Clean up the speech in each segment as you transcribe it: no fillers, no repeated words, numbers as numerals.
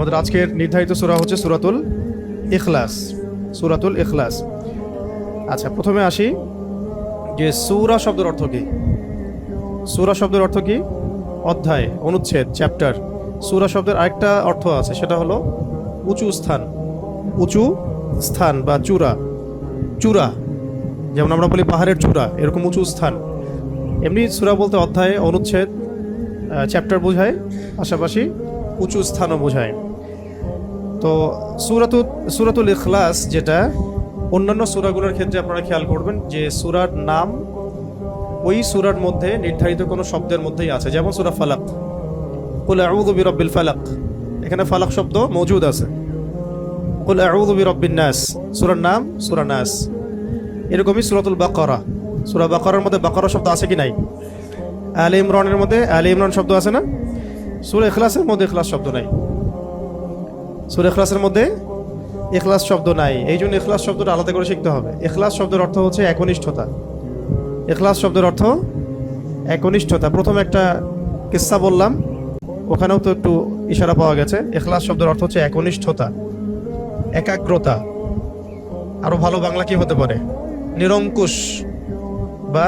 আমাদের আজকের নির্ধারিত সূরা হচ্ছে সূরাতুল ইখলাস। সূরাতুল ইখলাস। আচ্ছা, প্রথমে আসি যে সূরা শব্দের অর্থ কি। সূরা শব্দের অর্থ কি? অধ্যায়, অনুচ্ছেদ, চ্যাপ্টার। সূরা শব্দের আরেকটা অর্থ আছে, সেটা হলো উঁচু স্থান। উঁচু স্থান বা চূড়া। চূড়া যেমন আমরা বলি পাহাড়ের চূড়া, এরকম উঁচু স্থান। এমনি সূরা বলতে অধ্যায়, অনুচ্ছেদ, চ্যাপ্টার বোঝায়, পাশাপাশি উঁচু স্থানও বোঝায়। তো সূরাতুল ইখলাস, যেটা অন্যান্য সূরাগুলোর ক্ষেত্রে আপনারা খেয়াল করবেন যে সূরার নাম ওই সূরার মধ্যে নির্ধারিত কোনো শব্দের মধ্যেই আছে। যেমন সূরা ফালাক, কুল আউযু বিরাব্বিল ফালাক, এখানে ফালাক শব্দ মজুদ আছে। কুল আউযু বিরাব্বিন নাস, সূরার নাম সূরা নাস। এরকমই সূরাতুল বাকারা, সূরা বাকারার মধ্যে বাকারা শব্দ আছে কি নাই? আলে ইমরানের মধ্যে আলে ইমরান শব্দ আছে না? সূরা ইখলাসের মধ্যে ইখলাস শব্দ নাই। সূরা ইখলাসের মধ্যে ইখলাস শব্দ নাই। এই জন্য ইখলাস শব্দটা আলাদা করে শিখতে হবে। ইখলাস শব্দের অর্থ হচ্ছে একনিষ্ঠতা। ইখলাস শব্দের অর্থ একনিষ্ঠতা। প্রথমে একটা কিস্সা বললাম, ওখানেও তো একটু ইশারা পাওয়া গেছে। ইখলাস শব্দের অর্থ হচ্ছে একনিষ্ঠতা, একাগ্রতা। আরো ভালো বাংলা কি হতে পারে? নিরঙ্কুশ বা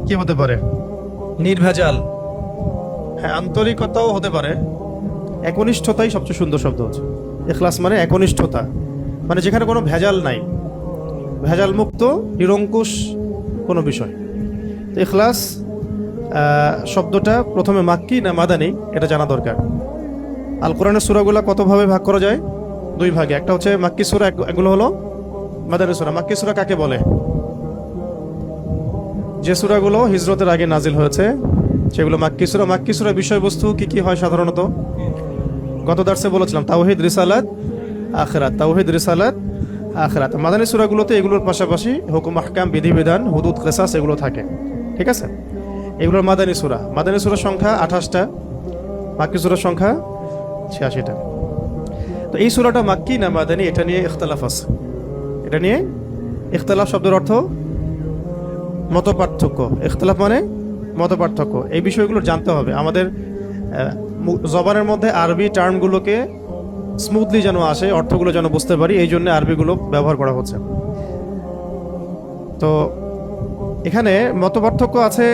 কি হতে পারে? নির্ভেজাল। হ্যাঁ, আন্তরিকতাও হতে পারে। একনিষ্ঠতাই সবচেয়ে সুন্দর শব্দ হচ্ছে ইখলাস, মানে একনিষ্ঠতা, মানে যেখানে কোনো ভেজাল নাই, ভেজাল মুক্ত, নিরঙ্কুশ কোনো বিষয়। তো ইখলাস শব্দটা প্রথমে মাক্কি না মাদানী এটা জানা দরকার। আল কোরআনের সূরাগুলো কতভাবে ভাগ করা যায়? দুই ভাগে। একটা হচ্ছে মাক্কি সূরা, এগুলো হলো মাদানী সূরা। মাক্কি সূরা কাকে বলে? যে সূরাগুলো হিজরতের আগে নাজিল হয়েছে সেগুলো মাক্কি সূরা। মাক্কি সূরা বিষয়বস্তু কি কি হয় সাধারণত? গত দার্সে বলেছিলাম তাওহীদ, রিসালাত, আখিরাত। তাওহীদ, রিসালাত, আখিরাত। মাদানী সূরাগুলোতে এগুলোর পাশাপাশি হুকুম, আহকাম, বিধিবিধান, হুদুদ, কিসাস এগুলো থাকে। ঠিক আছে, এগুলোর মাদানী সূরা। মাদানী সূরার সংখ্যা 28টা, মাক্কি সূরার সংখ্যা 86টা। তো এই সূরাটা মাক্কি না মাদানী, এটা নিয়ে ইখতিলাফ আছে। এটা নিয়ে ইখতিলাফ শব্দের অর্থ মত পার্থক্য। ইখতিলাফ মানে মত পার্থক্য। এই বিষয়গুলো জানতে হবে। আমাদের জবানের মধ্যে আরবি টার্মগুলোকে স্মুথলি যেন আসে, অর্থগুলো যেন বুঝতে পারি, এই জন্য আরবিগুলো ব্যবহার করা হচ্ছে। তো এখানে মত পার্থক্য আছে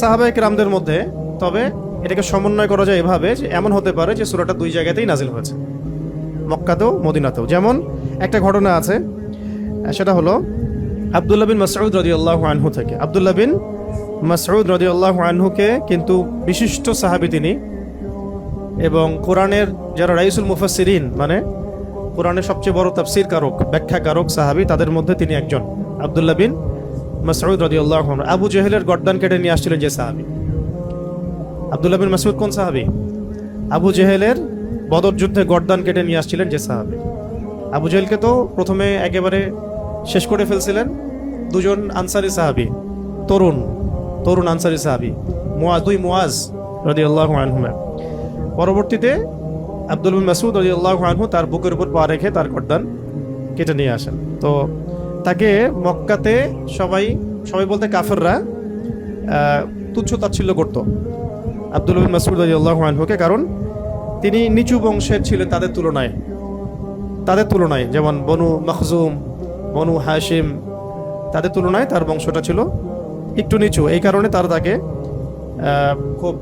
সাহাবায়ে কেরামদের মধ্যে। তবে এটাকে সমন্বয় করা যায় এভাবে যে এমন হতে পারে যে সূরাটা দুই জায়গাতেই নাজিল হয়েছে, মক্কাতেও মদিনাতেও। যেমন একটা ঘটনা আছে, সেটা হলো আব্দুল্লাহ বিন মাসউদ রাদিয়াল্লাহু আনহু থেকে। আব্দুল্লাহ বিন মাসউদ রাদিয়াল্লাহু আনহুকে কিন্তু বিশিষ্ট সাহাবী তিনি, এবং কোরআনের যারা রাইসুল মুফাসসিরিন, মানে কোরআনের সবচেয়ে বড় তাফসীর কারক, ব্যাখ্যাকারক সাহাবী, তাদের মধ্যে তিনি একজন। আব্দুল্লাহ বিন মাসউদ রাদিয়াল্লাহু আনহু আবু জেহেলের গর্দান কেটে নিয়ে আসছিলেন যে সাহাবী। আব্দুল্লাহ বিন মাসউদ কোন সাহাবী? আবু জেহেলের বদর যুদ্ধে গর্দান কেটে নিয়ে আসছিলেন যে সাহাবী। আবু জেহেলকে তো প্রথমে একেবারে শেষ করে ফেলছিলেন দুজন আনসারী সাহাবী, তরুণ তরুণ আনসারী সাহাবী, মুআজ রাদিয়াল্লাহু আনহুমা। পরবর্তীতে আব্দুল বিন মাসউদ রাদিয়াল্লাহু আনহু তার বুকের উপর পা রেখে তার গর্দান কেটে নিয়ে আসেন। তো তাকে মক্কাতে সবাই বলতে কাফেররা তুচ্ছ তাচ্ছিল্য করত আব্দুল বিন মাসউদ রাদিয়াল্লাহু আনহুকে, কারণ তিনি নিচু বংশের ছিলেন তাদের তুলনায়। যেমন বনু মখজুম, বনু হাশিম, তাদের তুলনায় তার বংশটা ছিল একটু নিচু। এই কারণে তারা তাকে খুব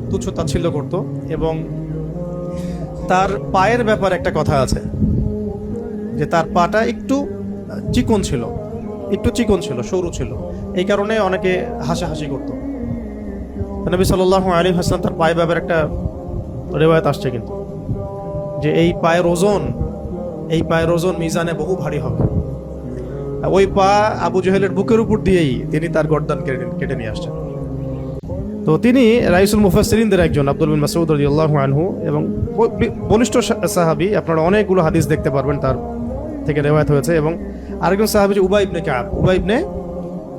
তুচ্ছ তাচ্ছিল্য করত। এবং তার পায়ের ব্যাপারে একটা কথা আছে যে তার পাটা একটু চিকন ছিল, সরু ছিল। এই কারণে অনেকে হাসাহাসি করত। নবী সাল্লাল্লাহু আলাইহি ওয়াসাল্লাম তার পায়ের ব্যাপারে একটা রিওয়ায়াত আসছে কিন্তু, যে এই পায়ের ওজন মিজানে বহু ভারী হবে। ওই পা আবু জেহেলের বুকের উপর দিয়েই তিনি তার গর্দান কেটে নিয়ে আসছেন। তো তিনি রাইসুল মুফাসসিরিনদের একজন, আব্দুল বিন মাসউদ রাদিয়াল্লাহু আনহু, এবং বলিষ্ঠ সাহাবী। আপনারা অনেকগুলো হাদিস দেখতে পারবেন তার থেকে রিওয়ায়াত হয়েছে। এবং আরেকজন সাহাবী যে উবাই ইবনে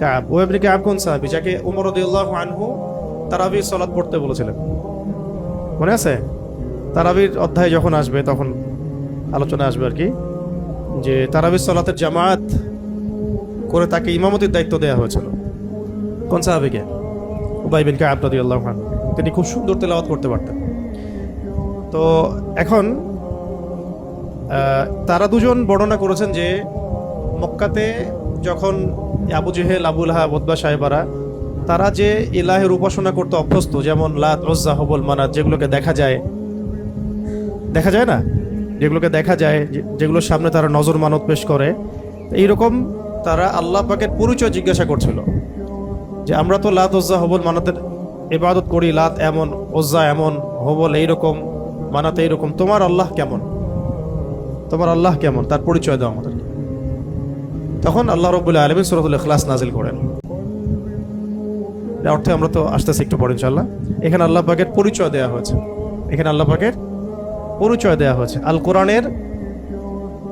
কাব কোন সাহাবী? যাকে ওমর রাদিয়াল্লাহু আনহু তারাবির সালাত পড়তে বলেছিলেন, মনে আছে? তারাবির অধ্যায় যখন আসবে তখন আলোচনা আসবে আর কি, যে তারাবির সালাতের জামাত করে তাকে ইমামতির দায়িত্ব দেওয়া হয়েছিল। কোন সাহাবীকে? উবাই বিন কাব রাদিয়াল্লাহু আনহু। তিনি খুব সুন্দর তেলাওয়াত করতে পারতেন। তো তো এখন তারা দুজন বর্ণনা করেছেন যে মক্কাতে যখন আবু জেহেল, আবু লাহাব, উতবা, সাইবারা তারা যে ইলাহের উপাসনা করতে অভ্যস্ত, যেমন লাত, উজ্জা, হুবল, মানাত, যেগুলোকে দেখা যায় না, যেগুলোকে দেখা যায়, যেগুলোর সামনে তারা নজর মানত পেশ করে, এইরকম তারা আল্লাহ পাকের পরিচয় জিজ্ঞাসা করছিল যে আমরা তো লাত, উজ্জা, হুবল, মানাতের ইবাদত করি, লাত এমন, উজ্জা এমন, হুবল এইরকম, মানাত এইরকম, তোমার আল্লাহ কেমন, তার পরিচয় দাও আমাদের। তখন আল্লাহ রাব্বুল আলামিন সূরাতুল ইখলাস নাজিল করেন। এর অর্থে আমরা তো আসতেছি একটু পরে ইনশাআল্লাহ। এখানে আল্লাহ পাকের পরিচয় দেওয়া হয়েছে। আল কোরআনের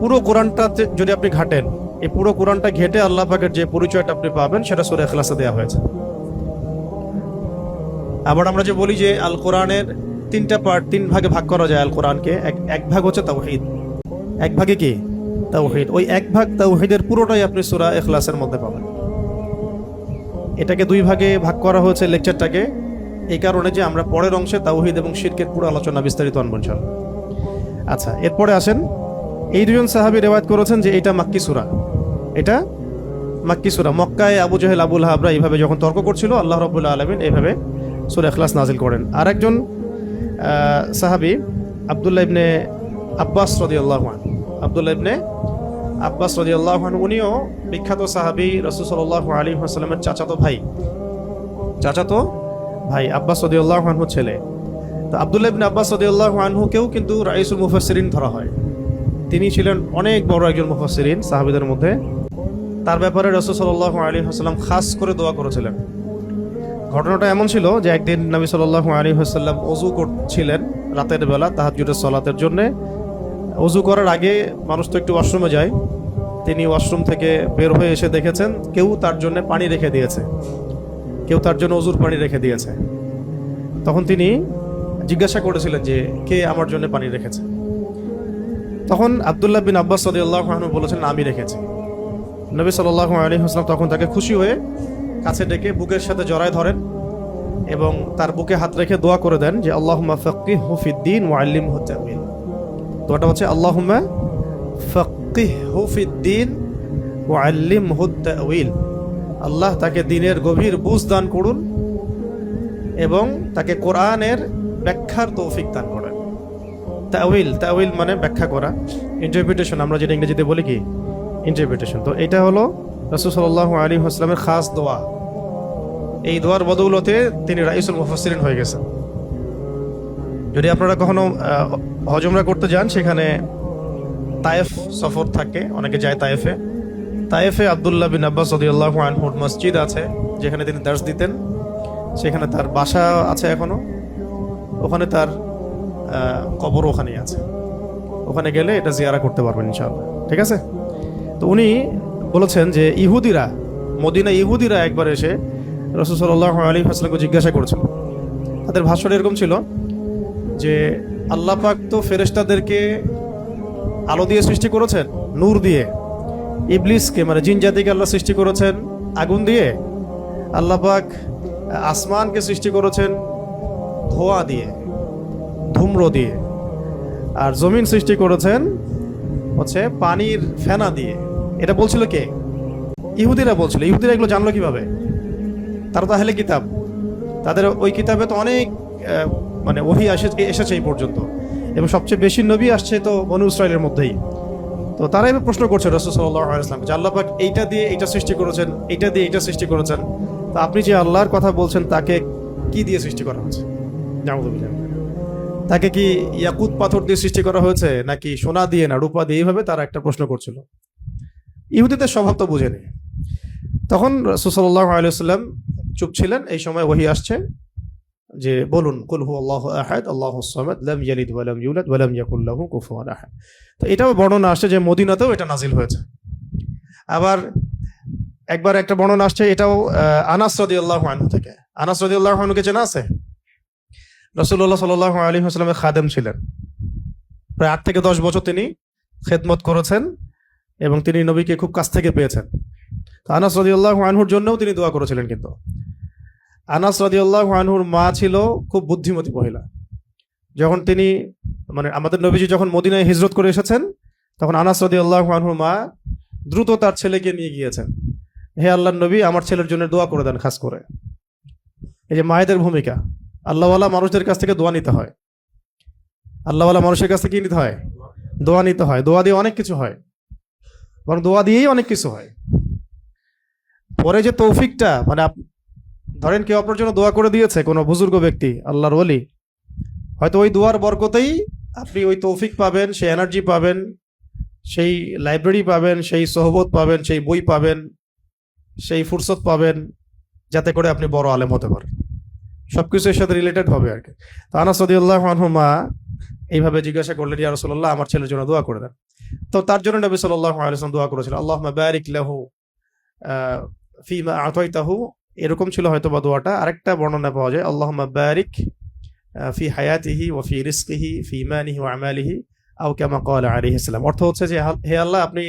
পুরো কোরআনটা যদি আপনি ঘাটেন, এই পুরো কোরআনটা ঘেটে আল্লাহ পাকের যে পরিচয়টা আপনি পাবেন সেটা সূরা ইখলাসে দেওয়া হয়েছে। আবার আমরা যে বলি যে আল কোরআনের 3টা পার্ট, 3 ভাগে ভাগ করা যায় আল কোরআনকে। এক ভাগ হচ্ছে তাওহীদ, এক ভাগে কি তাওহীদ, ওই এক ভাগ তাওহীদের পুরোটাই আপনি সূরা ইখলাসের মধ্যে পাবেন। এটাকে 2 ভাগে ভাগ করা হয়েছে লেকচারটাকে, এই কারণে যে আমরা পরের অংশে তাওহীদ এবং শিরকের পুরো আলোচনা বিস্তারিত আনবো ইনশাআল্লাহ। আচ্ছা, এরপরে আসেন, এই দুজন সাহাবী রিওয়ায়াত করেছেন যে এটা মাক্কি সূরা। মক্কায় আবু জেহেল, আবু লাহাবরা এইভাবে যখন তর্ক করছিল, আল্লাহ রাব্বুল আলামিন এইভাবে সূরা ইখলাস নাজিল করেন। আর একজন সাহাবী আব্দুল্লাহ ইবনে আব্বাস রাদিয়াল্লাহু আনহু, উনিও বিখ্যাত সাহাবী, রাসূল সাল্লাল্লাহু আলাইহি ওয়াসাল্লামের চাচাতো ভাই আব্বাস রাদিয়াল্লাহু আনহু ছেলে। তো আব্দুল্লাহ ইবনে আব্বাস রাদিয়াল্লাহু আনহুকেও কিন্তু রাইসুল মুফাসসিরিন ধরা হয়। তিনি ছিলেন অনেক বড় একজন মুফাসসিরিন সাহাবীদের মধ্যে। তার ব্যাপারে রাসূল সাল্লাল্লাহু আলাইহি ওয়াসাল্লাম খাস করে দোয়া করেছিলেন। ঘটনাটা এমন ছিল যে একদিন নবী সাল্লাল্লাহু আলাইহি ওয়াসাল্লাম ওযু করছিলেন রাতের বেলা তাহাজ্জুদের সালাতের জন্য। ওযু করার আগে মানুষ তো একটু ওয়াশরুমে যায়। তিনি ওয়াশরুম থেকে বের হয়ে এসে দেখেছেন কেউ তার জন্য পানি রেখে দিয়েছে, কেউ তার জন্য ওযুর পানি রেখে দিয়েছে। তখন তিনি জিজ্ঞাসা করেছিলেন যে কে আমার জন্য পানি রেখেছে। তখন আব্দুল্লাহ বিন আব্বাস রাদিয়াল্লাহু আনহু বলেছেন, আমি রেখেছি। নবী সাল্লাল্লাহু আলাইহি ওয়াসাল্লাম তখন তাকে খুশি হয়ে কাছে ডেকে বুকের সাথে জড়ায় ধরেন এবং তার বুকে হাত রেখে দোয়া করে দেন যে আল্লাহুম্মা ফাক্কিহহু ফিদ্দীন ওয়া আল্লিমহু তা'ওয়ীল। দোয়াটা হচ্ছে আল্লাহুম্মা ফাক্কিহহু ফিদ্দীন ওয়া আল্লিমহু তা'ওয়ীল। আল্লাহ তাকে দ্বীনের গভীর বুঝ দান করুন এবং তাকে কোরআনের ব্যাখ্যার তৌফিক দান করেন। তা'ওয়ীল মানে ব্যাখ্যা করা, ইন্টারপ্রিটেশন, আমরা যেটা ইংরেজিতে বলি কি ইন্টারপ্রিটেশন। তো এটা হলো রাসূল সাল্লাল্লাহু আলাইহি ওয়াসাল্লামের খাস দোয়া। এই দোয়ার বদৌলতে তিনি রাইসুল মুফাসসিরিন হয়ে গেছেন। যদি আপনারা কখনো হজ উমরা করতে যান, সেখানে তায়েফ সফর থাকে, অনেকে যায় তায়েফে আব্দুল্লাহ বিন আব্বাস রাদিয়াল্লাহু আনহুর মসজিদ আছে যেখানে তিনি দার্স দিতেন। সেখানে তার বাসা আছে এখনো, ওখানে তার কবর ওখানেই আছে। ওখানে গেলে এটা জিয়ারা করতে পারবেন ইনশাআল্লাহ, ঠিক আছে? তো উনি বলেছেন যে মদিনা ইহুদিরা একবার এসে রাসূল সাল্লাল্লাহু আলাইহি ওয়াসাল্লামকে জিজ্ঞাসা করেছিল। তাদের ভাষণ এরকম ছিল যে আল্লাহ পাক তো ফেরেশতাদেরকে আলো দিয়ে সৃষ্টি করেছেন, নূর দিয়ে। ইবলিসকে মানে জিন জাতিকে আল্লাহ সৃষ্টি করেছেন আগুন দিয়ে। আল্লাহ পাক আসমানকে সৃষ্টি করেছেন ধোঁয়া দিয়ে, ধূম্র দিয়ে। আর জমিন সৃষ্টি করেছেন হচ্ছে পানির ফেনা দিয়ে। এটা বলছিল কে? ইহুদিরা বলছিল। ইহুদিরা এগুলো জানলো কিভাবে? তারা তো আহলে কিতাব, তাদের ওই কিতাবে তো অনেক মানে ওহী এসেছে এই পর্যন্ত, এবং সবচেয়ে বেশি নবী আসছে তো বনু ইসরাইলের মধ্যেই। তো তারা এবার প্রশ্ন করছে রাসূল সাল্লাল্লাহু আলাইহি ওয়াসাল্লামকে যে আল্লাহ পাক এইটা দিয়ে এইটা সৃষ্টি করেছেন, এইটা দিয়ে এইটা সৃষ্টি করেছেন, তো আপনি যে আল্লাহর কথা বলছেন তাকে কি দিয়ে সৃষ্টি করা হয়েছে? নাউযুবিল্লাহ। তাকে কি ইয়াকুত পাথর দিয়ে সৃষ্টি করা হয়েছে নাকি সোনা দিয়ে না রূপা দিয়ে? এইভাবে তারা একটা প্রশ্ন করছিল। ইহুদিদের স্বভাব তো বুঝেনি। তখন রাসূল সাল্লাল্লাহু আলাইহি ওয়াসাল্লাম চুপ ছিলেন। এই সময় ওহী আসছে যে বলুন কুল হুয়াল্লাহু আহাদ আল্লাহুস সামাদ লাম ইয়ালিদ ওয়া লাম ইউলাদ ওয়া লাম ইয়াকুল লাহু কুফুয়ান আহাদ। তো এটাও বর্ণনা আসছে যে মদিনাতেও এটা নাজিল হয়েছে। আবার একবার একটা বর্ণনা আসছে, এটাও আনাস রাদিয়াল্লাহু আনহু থেকে। আনাস রাদিয়াল্লাহু আনহুকে চেনা আছে? রাসূলুল্লাহ সাল্লাল্লাহু আলাইহি ওয়াসাল্লামের খাদেম ছিলেন। প্রায় 8 থেকে 10 বছর তিনি খেদমত করেছেন এবং তিনি নবীকে খুব কাছ থেকে পেয়েছেন। তো আনাস রাদিয়াল্লাহু আনহুর জন্যও তিনি দোয়া করেছিলেন। কিন্তু আনাস রাদিয়াল্লাহু আনহুর মা ছিল খুব বুদ্ধিমতী মহিলা। যখন তিনি মানে আমাদের নবীজি যখন মদিনায় হিজরত করে এসেছেন, তখন আনাস রাদিয়াল্লাহু আনহুর মা দ্রুত তার ছেলেকে নিয়ে গিয়েছেন, হে আল্লাহর নবী, আমার ছেলের জন্য দোয়া করে দেন। খাস করে এই যে মায়েদের ভূমিকা, আল্লাহওয়ালা মানুষদের কাছ থেকে দোয়া নিতে হয়। আল্লাহওয়ালা মানুষের কাছ থেকে কি নিতে হয়? দোয়া নিতে হয়। দোয়া দিয়ে অনেক কিছু হয়, বরং দোয়া দিয়েই অনেক কিছু হয়। পরে যে তৌফিকটা, মানে ধরেন কেউ আপনার জন্য দোয়া করে দিয়েছে, কোনো বুজুর্গ ব্যক্তি, আল্লাহর ওলি, হয়তো ওই দোয়ার বরকতেই আপনি ওই তৌফিক পাবেন, সেই এনার্জি পাবেন, সেই লাইব্রেরি পাবেন, সেই সোহবত পাবেন, সেই বই পাবেন, সেই ফুরসত পাবেন, যাতে করে আপনি বড় আলেম হতে পারেন। সবকিছু এর সাথে রিলেটেড হবে আর কি। তো আনাস রাদিয়াল্লাহু আনহু মা এইভাবে জিজ্ঞাসা করলেন, ইয়া রাসূলুল্লাহ, আমার ছেলের জন্য দোয়া করে দেন। তো তার জন্য নবী সাল্লাল্লাহু আলাইহি ওয়াসাল্লাম দোয়া করেছিলেন, আল্লাহুম্মা বারিক লাহু ফিমা আতাইতাহু। এরকম ছিল হয়তো বা দোয়াটা। আরেকটা বর্ণনা পাওয়া যায়, আল্লাহুম্মা বারিক ফি হায়াতিহি ওয়া ফি রিজকিহি ফি ইমানিহি ওয়া আমালিহি আও কামা ক্বালা আলাইহিস সালাম। অর্থ হচ্ছে যে, হে আল্লাহ, আপনি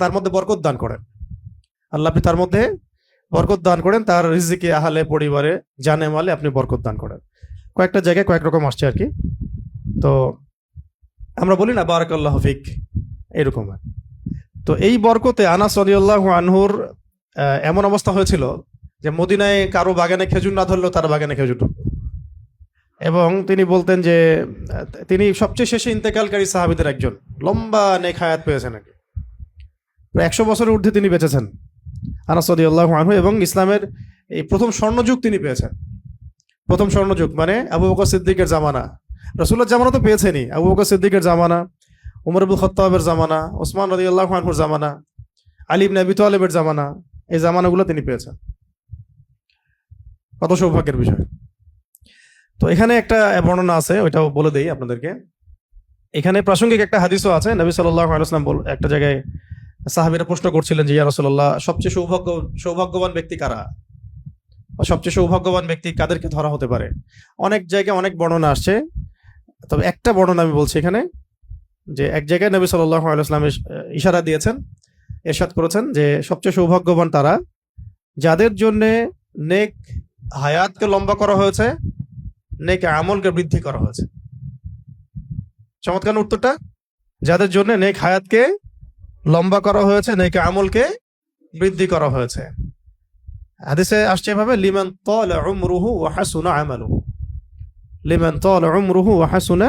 তার মধ্যে বরকত দান করেন। আল্লাহ, আপনি তার মধ্যে বরকত দান করেন, তার রিজিকে, আহালে, পরিবারে, জানে মালে আপনি বরকত দান করেন। কয়েকটা জায়গায় কয়েক রকম আসছে আর কি। তো আমরা বলি না বারাকাল্লাহু ফিক, এরকম। তো এই বরকতে আনাস রাদিয়াল্লাহু আনহুর এমন অবস্থা হয়েছিল যে মদিনায় কারো বাগানে খেজুর না ধরলেও তার বাগানে খেজুর ধরত। এবং তিনি বলতেন যে তিনি সবচেয়ে শেষে ইন্তেকালকারী সাহাবীদের একজন, লম্বা নেক হায়াত পেয়েছেন নাকি, 100 বছরের ঊর্ধ্বে তিনি বেঁচেছেন আনাস রাদিয়াল্লাহু আনহু। এবং ইসলামের এই প্রথম স্বর্ণযুগ তিনি পেয়েছেন। প্রথম স্বর্ণযুগ মানে আবু বকর সিদ্দিকের জামানা, রাসূলুল্লাহর জামানা তো পেয়েছেনই, আবু বকর সিদ্দিকের জামানা, উমর ইবনে খাত্তাবের জামানা, ওসমান রাদিয়াল্লাহু আনহুর জামানা, আলী ইবনে আবি তালেবের জামানা, এই জামানাগুলো তিনি পেয়েছেন। কত সৌভাগ্যের বিষয়। তো এখানে একটা বর্ণনা আছে, ওইটাও বলে দেই আপনাদেরকে। এখানে প্রাসঙ্গিক একটা হাদিসও আছে। নবী সাল্লাল্লাহু আলাইহি ওয়াসাল্লাম একটা জায়গায় সাহাবীরা প্রশ্ন করছিলেন যে, ইয়া রাসূলুল্লাহ, সবচেয়ে সৌভাগ্যবান ব্যক্তি কারা, বা সবচেয়ে সৌভাগ্যবান ব্যক্তি কাদেরকে ধরা হতে পারে? অনেক জায়গায় অনেক বর্ণনা আসছে, তবে একটা বর্ণনা আমি বলছি এখানে, যে এক জায়গায় নবী সাল্লাল্লাহু আলাইহি ওয়াসাল্লাম ইশারা দিয়েছেন, ইরশাদ করেছেন যে সবচেয়ে সৌভাগ্যবান তারা যাদের জন্য নেক হায়াতকে লম্বা করা হয়েছে, নেক আমলকে বৃদ্ধি করা হয়েছে। চমৎকার উত্তরটা, যাদের জন্য নেক হায়াতকে লম্বা করা হয়েছে, নেক আমলকে বৃদ্ধি করা হয়েছে। হাদিসে আসছে এভাবে, লিমান তালা উমরুহু ওয়া হাসুনা আমালুহু, লিমান তালা উমরুহু ওয়া হাসুনা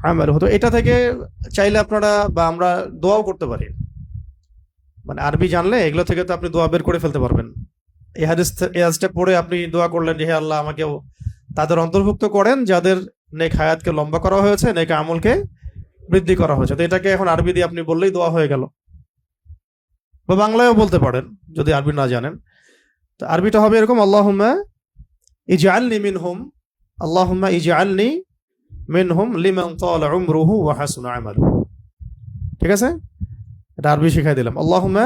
আমালুহু। তো এটা থেকে চাইলে আপনারা বা আমরা দোয়াও করতে পারি। মানে আরবি জানলে এগুলো থেকে তো আপনি দোয়া বের করে ফেলতে পারবেন। এই হাদিসটা পড়ে আপনি দোয়া করলেন যে, হে আল্লাহ, আমাকেও তাদের অন্তর্ভুক্ত করেন যাদের নেক হায়াতকে লম্বা করা হয়েছে, নেক আমলকে বৃদ্ধি করা হয়েছে। তো এটাকে এখন আরবি দিয়ে আপনি বললেই দোয়া হয়ে গেল, বা বাংলায়ও বলতে পারেন যদি আরবি না জানেন। তো আরবিটা হবে এরকম, আল্লাহুম্মা ইজআলনি মিনহুম, আল্লাহুম্মা ইজআলনি মিনহুম লিমান তালা উমরুহু ওয়া হাসুনা আমালুহু। ঠিক আছে, এটা আরবি শিখাই দিলাম। আল্লাহুম্মা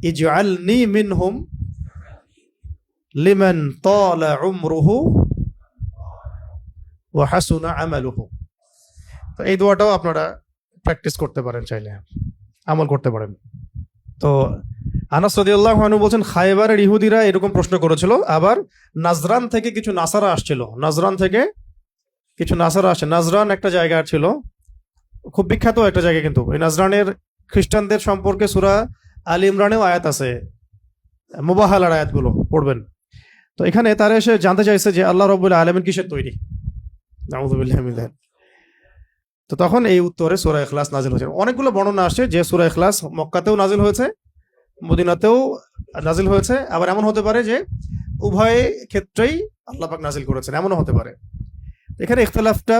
ইজআলনি মিনহুম লিমান তালা উমরুহু ওয়া হাসুনা আমালুহু। তো এই দোয়াটাও আপনারা প্র্যাকটিস করতে পারেন, চাইলে আমল করতে পারেন। তো আনাস রাদিয়াল্লাহু আনহু বলছেন, খায়বারের ইহুদিরা এরকম প্রশ্ন করেছিল। আবার নাজরান থেকে কিছু নাসারা আসছিল, নাজরান থেকে কিছু নাসারা আসে। নাজরান একটা জায়গা ছিল, খুব বিখ্যাত একটা জায়গা। কিন্তু এই নাজরানের খ্রিস্টানদের সম্পর্কে সূরা আল ইমরানেও আয়াত আছে, মুবাহালার আয়াতগুলো পড়বেন। তো এখানে তারা এসে জানতে চাইছে যে আল্লাহ রাব্বুল আলামিন কিসের তৈরি। নাউযু বিল্লাহি মিন যালিক। তো তখন এই উত্তরে সূরা ইখলাস নাজিল হয়েছে। অনেকগুলো বর্ণনা আসছে যে সূরা ইখলাস মক্কাতেও নাজিল হয়েছে, মদিনাতেও নাজিল হয়েছে। আবার এমন হতে পারে যে উভয় ক্ষেত্রেই আল্লাহ পাক নাজিল করেছেন, এমনও হতে পারে। এখানে ইখতিলাফটা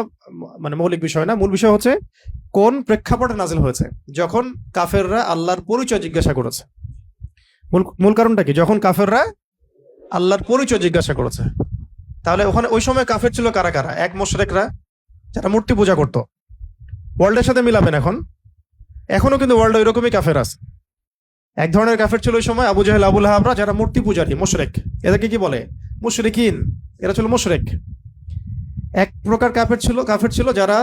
মানে মৌলিক বিষয় না, মূল বিষয় হচ্ছে কোন প্রেক্ষাপটে নাজিল হয়েছে। যখন কাফেররা আল্লাহর পরিচয় জিজ্ঞাসা করেছে, মূল কারণটা কি? যখন কাফেররা আল্লাহর পরিচয় জিজ্ঞাসা করেছে, তাহলে ওখানে ওই সময় কাফের ছিল কারা কারা? এক, মুশরিকরা যারা মূর্তি পূজা করত। ওয়ার্ল্ডের সাথে মিলাবেন, এখনো কিন্তু ওয়ার্ল্ডে ওইরকমই কাফের আছে। এক ধরনের কাফের ছিল ওই সময় আবু জাহেল, আবু লাহাবরা, যারা মূর্তি পূজারী, মুশরিক। এদেরকে কি বলে? মুশরিকিন। এরা ছিল মুশরিক। এক প্রকার কাফের ছিল যারা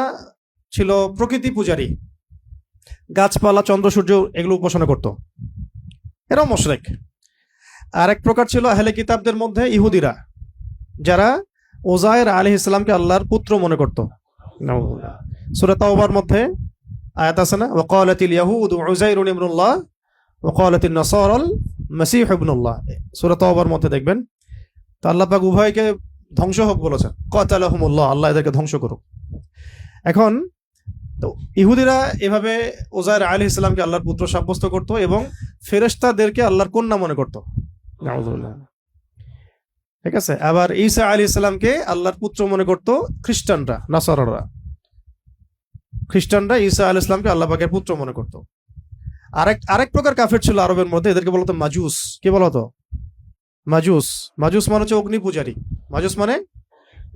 ছিল প্রকৃতি পূজারী, গাছপালা, চন্দ্র সূর্য এগুলো উপাসনা করত, এরাও মুশরিক। আর এক প্রকার ছিল আহলে কিতাবদের মধ্যে ইহুদিরা, যারা ওজায়ের আলাইহিস সালামকে আল্লাহর পুত্র মনে করত। নাউযুবিল্লাহ। সূরা তাওবার মধ্যে আয়াত আছে না, ওয়াকালাতিল ইয়াহুদু উযাইরুন ইবনুল্লাহ ওয়াকালাতিন নাসারাল মাসীহ ইবনুল্লাহ। সূরা তাওবার মধ্যে দেখবেন। তো আল্লাহ পাক উভয়কে ধ্বংস হোক বলেছেন, কাতালাহুমুল্লাহ, আল্লাহ এদেরকে ধ্বংস করুক। এখন তো ইহুদিরা এভাবে ওজায়ের আলাইহিস সালামকে আল্লাহর পুত্র সাব্যস্ত করত এবং ফেরেশতাদেরকে আল্লাহর কন্যা মনে করত। নাউযুবিল্লাহ। ঠিক আছে। আবার ঈসা আলাইহিস সালামকে আল্লাহর পুত্র মনে করত খ্রিস্টানরা, নাসারারা। খ্রিস্টানরা ঈসা আলাইহিস সালামকে আল্লাহ পাকের পুত্র মনে করত। আরেক প্রকার কাফের ছিল আরবের মধ্যে, এদেরকে বলা হতো মাজুস। কি বলা হতো? মাজুস। মাজুস মানে হচ্ছে অগ্নি পূজারী। মাজুস মানে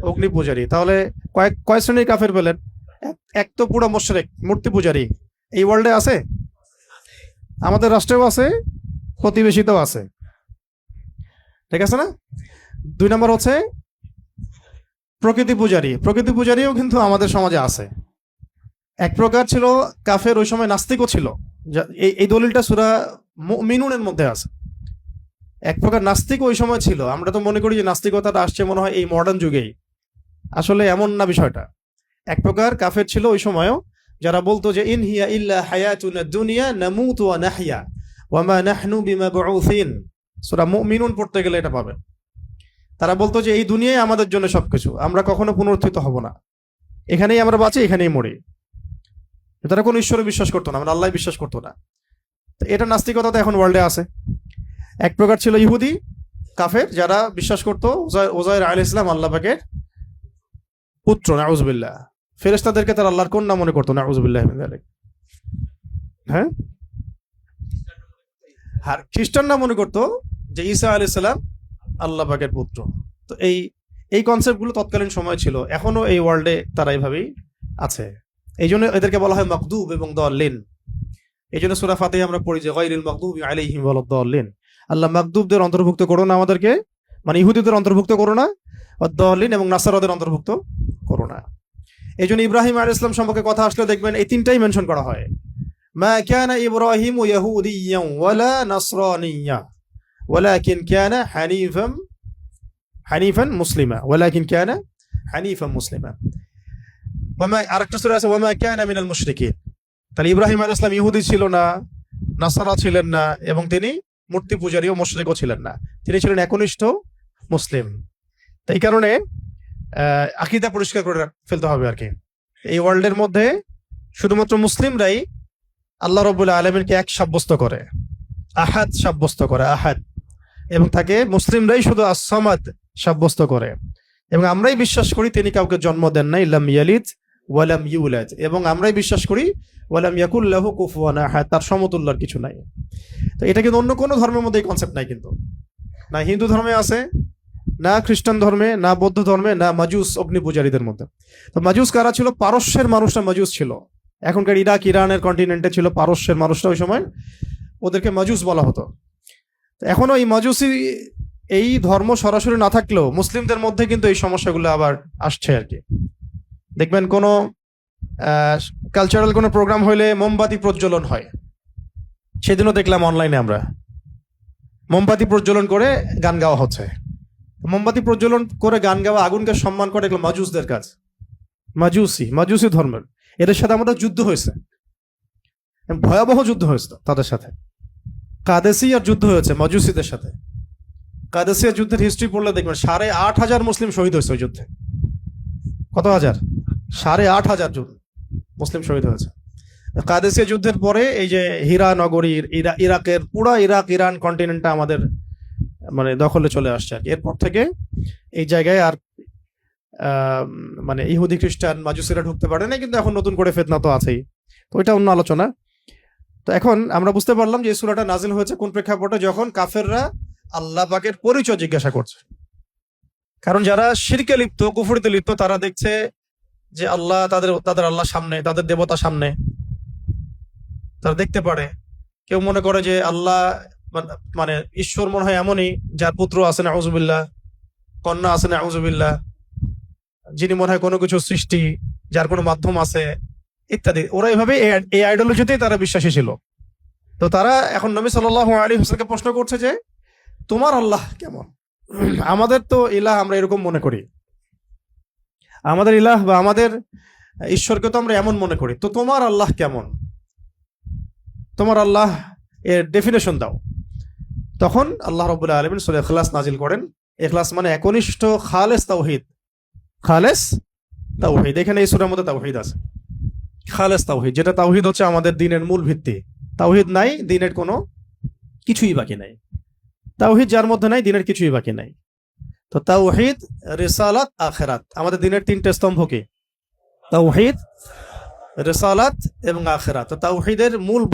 অগ্নি পূজারী। তাহলে কয় শ্রেণীর কাফের পেলেন? এক তো পুরো মুশরিক, মূর্তি পূজারী। এই ওয়ার্ল্ডে আছে, আমাদের রাষ্ট্রেও আছে, প্রতিবেশীতেও আছে। ঠিক আছে না? 2 নম্বর হচ্ছে প্রকৃতি পূজারী। প্রকৃতি পূজারীও কিন্তু আমাদের সমাজে আছে। এক প্রকার ছিল কাফের, ওই সময় নাস্তিকও ছিল। এই দলিলটা সূরা মুমিনুনের মধ্যে আছে। এক প্রকার নাস্তিক ওই সময় ছিল। আমরা তো মনে করি যে নাস্তিকতাটা আসছে মনে হয় এই মডার্ন যুগেই। আসলে এমন না বিষয়টা। এক প্রকার কাফের ছিল ওই সময়ও, যারা বলতো যে ইন হিয়া ইল্লা হায়াতুনা দুনিয়া নামুতু ওয়া নাহইয়া ওয়া মা নাহনু বিমাবউসিন। সূরা মুমিনুন পড়তে গেলে এটা পাবে। তারা বলতো যে এই দুনিয়ায় আমাদের জন্য সবকিছু, আমরা কখনো পুনরুত্থিত হব না, এখানেই আমরা বাঁচি, এখানেই মরি। তারা কোনো ঈশ্বরে বিশ্বাস করতো না, মানে আল্লাহ বিশ্বাস করতো না। তো এটা নাস্তিকতা তো এখন ওয়ার্ল্ডে আছে। এক প্রকার ছিল ইহুদি কাফের, যারা বিশ্বাস করতো ওজায়ের আলাইহিস সালাম আল্লাহ পাকের পুত্র। নাউযুবিল্লাহ। ফেরেশতাদেরকে তারা আল্লাহর কন্যা মনে করতো। নাউযুবিল্লাহ মিন যালিক। হ্যাঁ, আর খ্রিস্টানরা মনে করতো যে ঈসা আলাইহিস সালাম আল্লাহ পাকের পুত্র। তো এই কনসেপ্টগুলো তৎকালীন সময় ছিল, এখনো এই ওয়ার্ল্ডে তারা এইভাবেই আছে। এই জন্য এদেরকে বলা হয় মাগদুব এবং দাল্লিন। এই জন্য সূরা ফাতিহা আমরা পড়ি যে গায়রিল মাগদুবি আলাইহিম ওয়ালাদ-দাল্লিন। আল্লাহ মাগদুবদের অন্তর্ভুক্ত করো না আমাদেরকে, মানে ইহুদিদের অন্তর্ভুক্ত করো না, ওয়াদ-দাল্লিন এবং নাসারাদের অন্তর্ভুক্ত করো না। এই জন্য ইব্রাহিম আলাইহিস সালাম সম্পর্কে কথা আসলে দেখবেন এই তিনটাই মেনশন করা হয়। মা কানা ইব্রাহিমু ইয়াহুদিয়্যান ওয়ালা নাসরানিয়্যা ওয়ালাকিন কানা হানিফান মুসলিমা। ওয়ালাকিন কানা হানিফান মুসলিমা। আরেকটা সূরা আছে ওয়ামা কানা মিনাল মুশরিকিন। তাহলে ইব্রাহিম আলাইহিস সালাম ইহুদি ছিল না, নাসারা ছিলেন না, এবং তিনি মূর্তি পূজারী ও মুশরিকও ছিলেন না। তিনি ছিলেন একনিষ্ঠ মুসলিম। তো এই কারণে আকীদা পরিষ্কার করে ফেলতে হবে আর কি। এই ওয়ার্ল্ডের মধ্যে শুধুমাত্র মুসলিমরাই আল্লাহ রাব্বুল আলামিনকে এক সাব্যস্ত করে, আহাদ সাব্যস্ত করে, আহাদ, এবং তাকে মুসলিমরাই শুধু আস-সামাদ সাব্যস্ত করে। এবং আমরাই বিশ্বাস করি তিনি কাউকে জন্ম দেন নাই, লাম ইয়ালিদ ওয়ালাম ইউলাদ, এবং আমরাই বিশ্বাস করি ওয়ালাম ইয়াকুল লাহু কুফুয়ান আহাদ, তার সমতুল্যর কিছু নাই। তো এটা কিন্তু অন্য কোনো ধর্মের মধ্যে এই কনসেপ্ট নাই, কিন্তু না হিন্দু ধর্মে আছে, না খ্রিস্টান ধর্মে, না বৌদ্ধ ধর্মে, না মাজুস অগ্নি পূজারীদের মধ্যে। তো মাজুস কারা ছিল? পারস্যের মানুষরা মাজুস ছিল। এখনকার ইরাক ইরানের কন্টিনেন্টে ছিল পারস্যের মানুষরা, ওই সময় ওদেরকে মাজুস বলা হতো। এখনো এই মাজুসি এই ধর্ম সরাসরি না থাকলেও মুসলিমদের মধ্যে কিন্তু এই সমস্যাগুলো আবার আসছে আর কি। দেখবেন কোনো কালচারাল কোনো প্রোগ্রাম হইলে মোমবাতি প্রজ্বলন হয়। সেদিনও দেখলাম অনলাইনে আমরা মোমবাতি প্রজ্বলন করে গান গাওয়া হচ্ছে। মোমবাতি প্রজ্বলন করে গান গাওয়া, আগুনকে সম্মান করে, এগুলো মাজুসদের কাজ। মাজুসি ধর্মের এদের সাথে আমাদের যুদ্ধ হয়েছে, ভয়াবহ যুদ্ধ হয়েছে তাদের সাথে। কাদেসিয়ার যুদ্ধ হয়েছে মাজুসিদের সাথে। কাদেসিয়ার যুদ্ধের হিস্ট্রি পড়লে দেখবেন 8,500 মুসলিম শহীদ হয়েছে ওই যুদ্ধে। কত হাজার? 8,500 মুসলিম শহীদ হয়েছে কাদেসিয়া যুদ্ধের পরে। এই যে হীরা নগরী, ইরাকের পুরা ইরাক ইরান কন্টিনেন্টটা আমাদের মানে দখলে চলে আসছে আর কি। এরপর থেকে এই জায়গায় আর মানে ইহুদি খ্রিস্টান মাজুসিরা ঢুকতে পারে না, কিন্তু এখন নতুন করে ফিতনা তো আছেই, তো ওইটা অন্য আলোচনা। তো এখন আমরা বুঝতে পারলাম যে এই সূরাটা নাজিল হয়েছে কোন প্রেক্ষাপটে, যখন কাফেররা আল্লাহ পাকের পরিচয় জিজ্ঞাসা করছে। কারণ যারা শিরকে লিপ্ত, কুফরিতে লিপ্ত, তারা দেখছে যে আল্লাহ তাদের আল্লাহ সামনে, তাদের দেবতা সামনে, তারা দেখতে পারে। কেউ মনে করে যে আল্লাহ মানে ঈশ্বর মনে হয় এমনই যার পুত্র আছে নাউযুবিল্লাহ, কন্যা আছে নাউযুবিল্লাহ, যিনি মনে হয় কোনো কিছু সৃষ্টি, যার কোনো মাধ্যম আছে ইত্যাদি। ওরা এইভাবে এই আইডিওলজিতেই তারা বিশ্বাসী ছিল। তো তারা এখন নবী সাল্লাল্লাহু আলাইহি ওয়াসাল্লামকে প্রশ্ন করছে যে তোমার আল্লাহ কেমন? আমাদের তো ইলাহ আমরা এরকম মনে করি, আমাদের ইলাহ বা আমাদের ঈশ্বরকে তো আমরা এমন মনে করি, তো তোমার আল্লাহ কেমন, তোমার আল্লাহ এর ডেফিনেশন দাও। তখন আল্লাহ রাব্বুল আলামিন সূরা ইখলাস নাজিল করেন। ইখলাস মানে একনিষ্ঠ খালেস তাওহীদ, খালেস তাওহীদ। এখানে এই সূরার মধ্যে তাওহীদ আছে, খালেস তাওহীদ, যেটা তাওহীদ হচ্ছে আমাদের দ্বীনের মূল ভিত্তি। তাওহীদ নাই, দ্বীনের কোনো কিছুই বাকি নাই। তাওহীদ যার মধ্যে নাই, দ্বীনের কিছুই বাকি নাই। তো তাওহীদ, রিসালাত, আখিরাত, আমাদের দ্বীনের তিনটে স্তম্ভ কি? তাওহীদ, রিসালাত এবং আখিরাত। তো তাওহীদের মূল